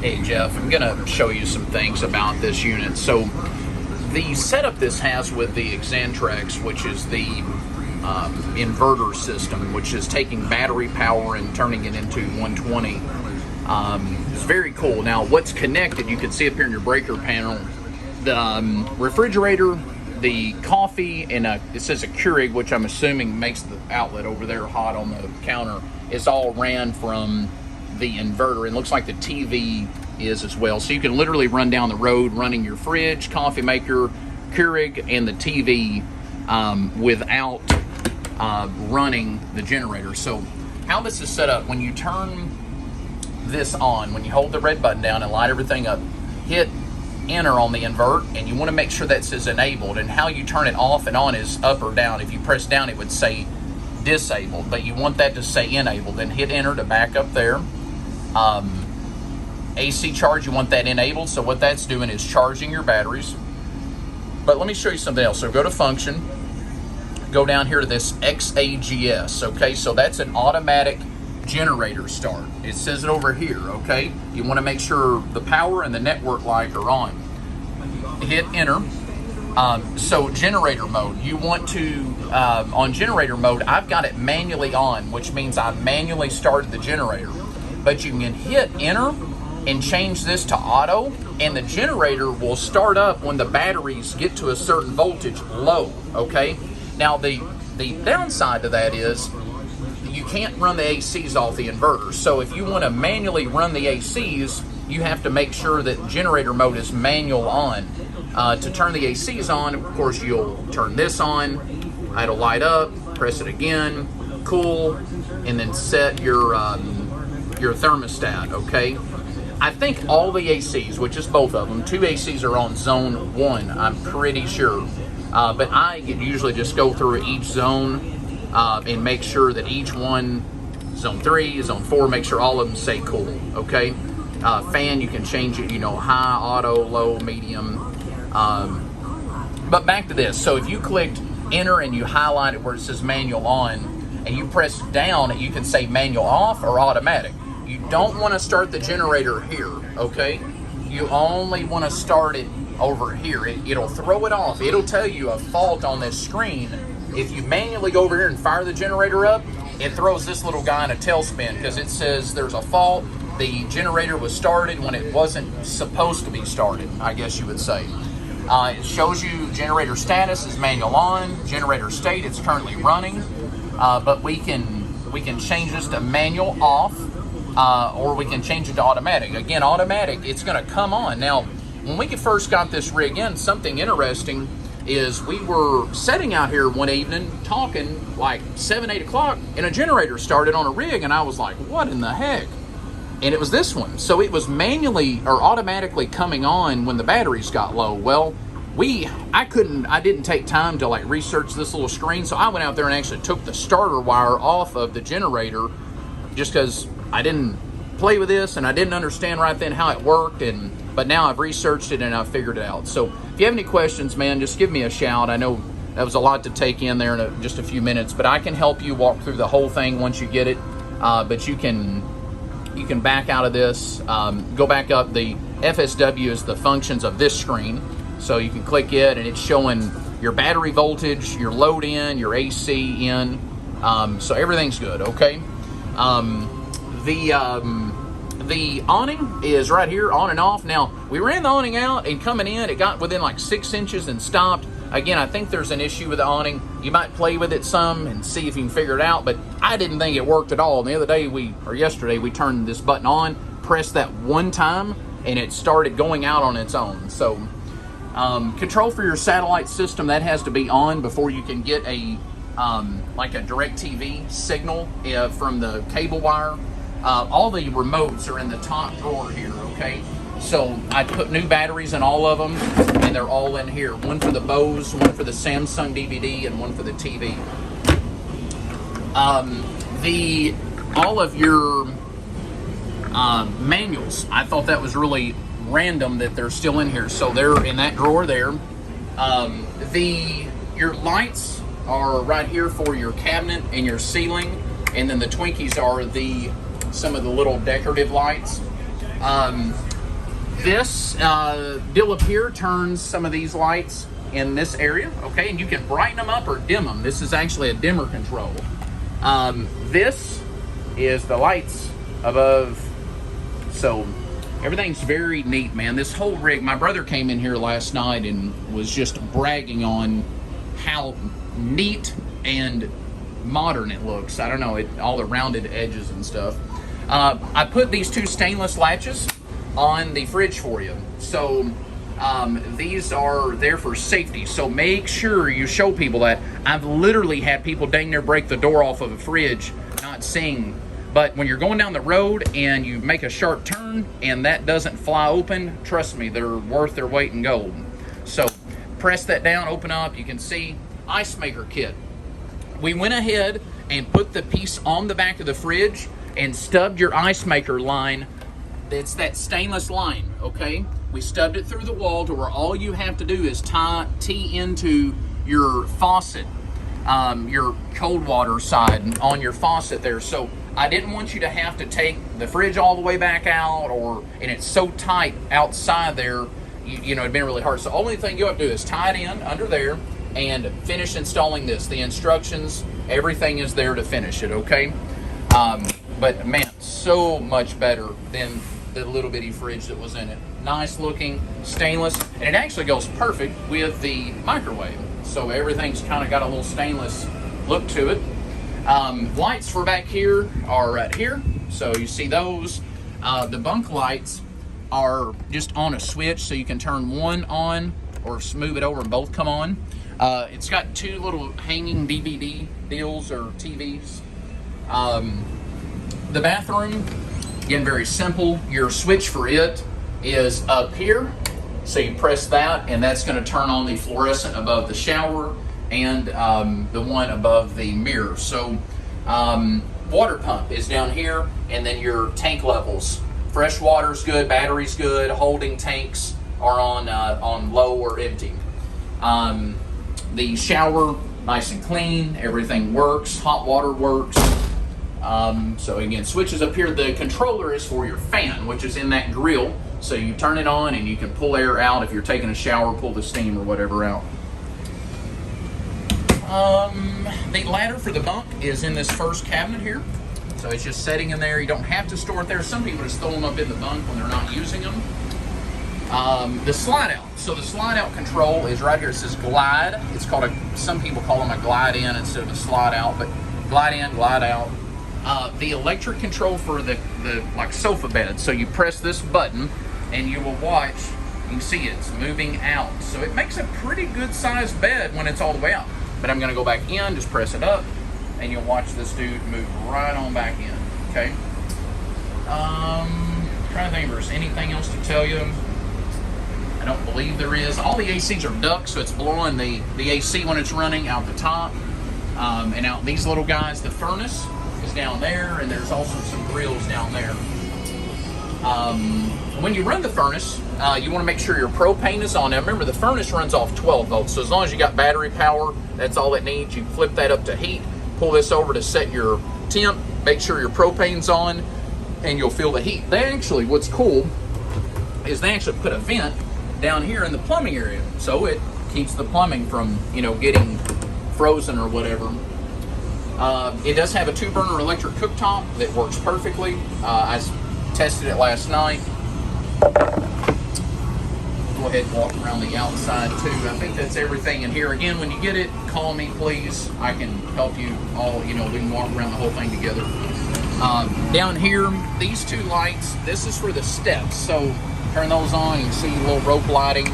Hey Jeff, I'm going to show you some things about this unit. So the setup this has with the Xantrex, which is the inverter system, which is taking battery power and turning it into 120, is very cool. Now what's connected, you can see up here in your breaker panel, the refrigerator, the coffee, and it says a Keurig, which I'm assuming makes the outlet over there hot on the counter, is all ran from the inverter. It looks like the TV is as well. So you can literally run down the road running your fridge, coffee maker, Keurig, and the TV without running the generator. So how this is set up, when you turn this on, when you hold the red button down and light everything up, hit enter on the invert, and you want to make sure that says enabled. And how you turn it off and on is up or down. If you press down, it would say disabled, but you want that to say enabled. Then hit enter to back up there. AC charge, you want that enabled, so what that's doing is charging your batteries. But let me show you something else. So go to function, go down here to this XAGS, okay? So that's an automatic generator start. It says it over here, okay? You want to make sure the power and the network light are on. Hit enter. So generator mode, you want to, on generator mode, I've got it manually on, which means I manually started the generator. But you can hit enter and change this to auto, and the generator will start up when the batteries get to a certain voltage low, okay? Now the downside to that is you can't run the ACs off the inverter. So if you want to manually run the ACs, you have to make sure that generator mode is manual on. To turn the ACs on, of course, you'll turn this on, it'll light up, press it again, cool, and then set your thermostat, okay? I think all the ACs, which is both of them, 2 ACs are on zone 1, I'm pretty sure. But I usually just go through each zone and make sure that each one, zone 3, zone 4, make sure all of them say cool, okay? Fan, you can change it, you know, high, auto, low, medium. But back to this. So if you clicked enter and you highlight it where it says manual on, and you press down, you can say manual off or automatic. You don't want to start the generator here, okay? You only want to start it over here. It'll throw it off. It'll tell you a fault on this screen. If you manually go over here and fire the generator up, it throws this little guy in a tailspin because it says there's a fault. The generator was started when it wasn't supposed to be started, I guess you would say. It shows you generator status is manual on, generator state, it's currently running, but we can change this to manual off, or we can change it to automatic. Again, automatic, it's going to come on. Now, when we first got this rig in, something interesting is we were sitting out here one evening talking like 7, 8 o'clock, and a generator started on a rig, and I was like, what in the heck? And it was this one. So it was manually or automatically coming on when the batteries got low. Well, I didn't take time to like research this little screen, so I went out there and actually took the starter wire off of the generator just because I didn't play with this and I didn't understand right then how it worked, but now I've researched it and I've figured it out. So if you have any questions, man, just give me a shout. I know that was a lot to take in there in just a few minutes, but I can help you walk through the whole thing once you get it. But you can back out of this, go back up. The FSW is the functions of this screen. So you can click it and it's showing your battery voltage, your load in, your AC in. So everything's good, okay? The awning is right here, on and off. Now, we ran the awning out and coming in, it got within like 6 inches and stopped. Again, I think there's an issue with the awning. You might play with it some and see if you can figure it out, but I didn't think it worked at all. And the other day, yesterday, we turned this button on, pressed that one time, and it started going out on its own. So, control for your satellite system, that has to be on before you can get like a DirecTV signal from the cable wire. All the remotes are in the top drawer here, okay? So I put new batteries in all of them, and they're all in here. One for the Bose, one for the Samsung DVD, and one for the TV. All of your manuals, I thought that was really random that they're still in here. So they're in that drawer there. Your lights are right here for your cabinet and your ceiling, and then the Twinkies are some of the little decorative lights. This deal up here turns some of these lights in this area, okay, and you can brighten them up or dim them. This is actually a dimmer control. This is the lights above, so everything's very neat, man. This whole rig, my brother came in here last night and was just bragging on how neat and modern it looks. I don't know, all the rounded edges and stuff. I put these two stainless latches on the fridge for you. So these are there for safety. So make sure you show people that. I've literally had people dang near break the door off of a fridge not seeing. But when you're going down the road and you make a sharp turn and that doesn't fly open, trust me, they're worth their weight in gold. So press that down, open up, you can see ice maker kit. We went ahead and put the piece on the back of the fridge and stubbed your ice maker line. It's that stainless line, okay? We stubbed it through the wall to where all you have to do is tee into your faucet, your cold water side on your faucet there. So I didn't want you to have to take the fridge all the way back out, and it's so tight outside there, you know, it'd been really hard. So the only thing you have to do is tie it in under there and finish installing this. The instructions, everything is there to finish it, okay? But man, so much better than the little bitty fridge that was in it. Nice looking, stainless, and it actually goes perfect with the microwave. So everything's kind of got a little stainless look to it. Lights for back here are right here. So you see those. The bunk lights are just on a switch, so you can turn one on or move it over and both come on. It's got two little hanging DVD deals or TVs. The bathroom, again, very simple. Your switch for it is up here. So you press that and that's going to turn on the fluorescent above the shower and the one above the mirror. So water pump is down here, and then your tank levels. Fresh water's good, battery's good, holding tanks are on low or empty. The shower, nice and clean, everything works, hot water works. So again, switches up here. The controller is for your fan, which is in that grill. So you turn it on and you can pull air out if you're taking a shower, pull the steam or whatever out. The ladder for the bunk is in this first cabinet here. So it's just sitting in there. You don't have to store it there. Some people just throw them up in the bunk when they're not using them. The slide out. So the slide out control is right here. It says glide. It's called some people call them a glide in instead of a slide out, but glide in, glide out. The electric control for the like sofa bed. So you press this button and you will watch, you can see it's moving out. So it makes a pretty good sized bed when it's all the way out. But I'm gonna go back in, just press it up, and you'll watch this dude move right on back in, okay? Trying to think if there's anything else to tell you. I don't believe there is. All the ACs are ducts, so it's blowing the AC when it's running out the top. And out these little guys, the furnace is down there, and there's also some grills down there. When you run the furnace, you want to make sure your propane is on. Now remember, the furnace runs off 12 volts, so as long as you got battery power, that's all it needs. You flip that up to heat, pull this over to set your temp, make sure your propane's on, and you'll feel the heat. They actually, what's cool is they actually put a vent down here in the plumbing area, so it keeps the plumbing from, you know, getting frozen or whatever. It does have a 2-burner electric cooktop that works perfectly. I tested it last night. Go ahead and walk around the outside too. I think that's everything in here. Again, when you get it, call me please. I can help you all, you know, we can walk around the whole thing together. Down here, these two lights, this is for the steps. So turn those on, you can see a little rope lighting.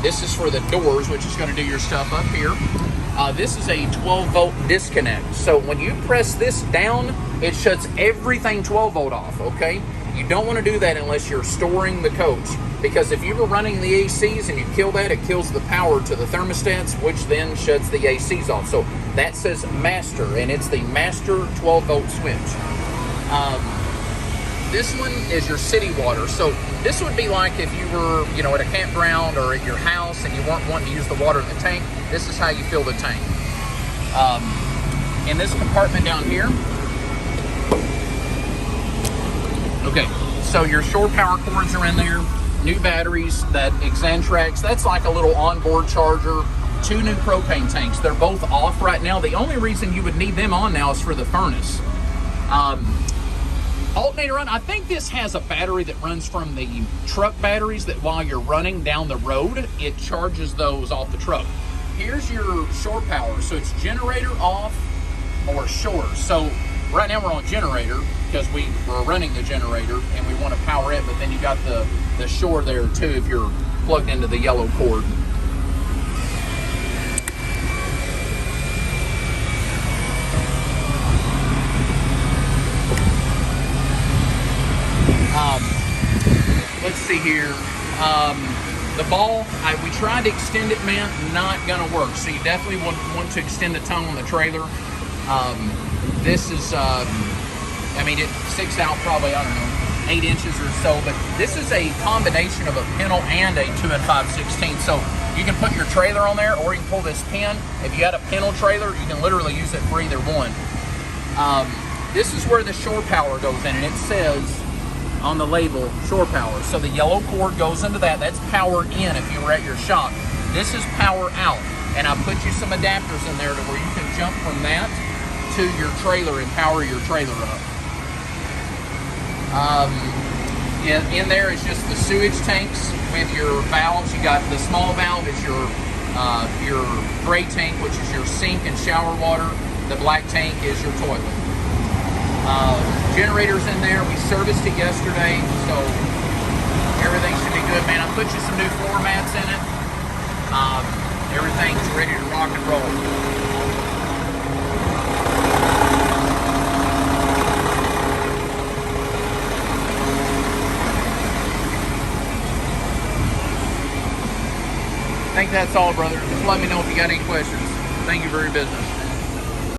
This is for the doors, which is going to do your stuff up here. This is a 12-volt disconnect. So when you press this down, it shuts everything 12-volt off, okay? You don't want to do that unless you're storing the coach, because if you were running the ACs and you kill that, it kills the power to the thermostats, which then shuts the ACs off. So that says master, and it's the master 12-volt switch. This one is your city water. So this would be like if you were, you know, at a campground or at your house and you weren't wanting to use the water in the tank. This is how you fill the tank. In this compartment down here, okay, so your shore power cords are in there. new batteries, that Xantrax, that's like a little onboard charger, 2 new propane tanks. They're both off right now. The only reason you would need them on now is for the furnace. Alternator run, I think this has a battery that runs from the truck batteries that while you're running down the road, it charges those off the truck. Here's your shore power. So it's generator off or shore. So right now we're on generator because we're running the generator and we want to power it, but then you got the shore there too if you're plugged into the yellow cord. Let's see here. The ball, we tried to extend it, man, not gonna work. So you definitely want to extend the tongue on the trailer. This is, I mean, it sticks out probably, I don't know, 8 inches or so, but this is a combination of a pintle and a 2 5/16. So you can put your trailer on there, or you can pull this pin. If you got a pintle trailer, you can literally use it for either one. This is where the shore power goes in, and it says on the label shore power. So the yellow cord goes into that. That's power in if you were at your shop. This is power out, and I put you some adapters in there to where you can jump from that to your trailer and power your trailer up. In there is just the sewage tanks with your valves. You got the small valve is your gray tank, which is your sink and shower water. The black tank is your toilet. Generators in there. We serviced it yesterday, so everything should be good, man. I put you some new floor mats in it. Everything's ready to rock and roll. I think that's all, brother. Just let me know if you got any questions. Thank you for your business.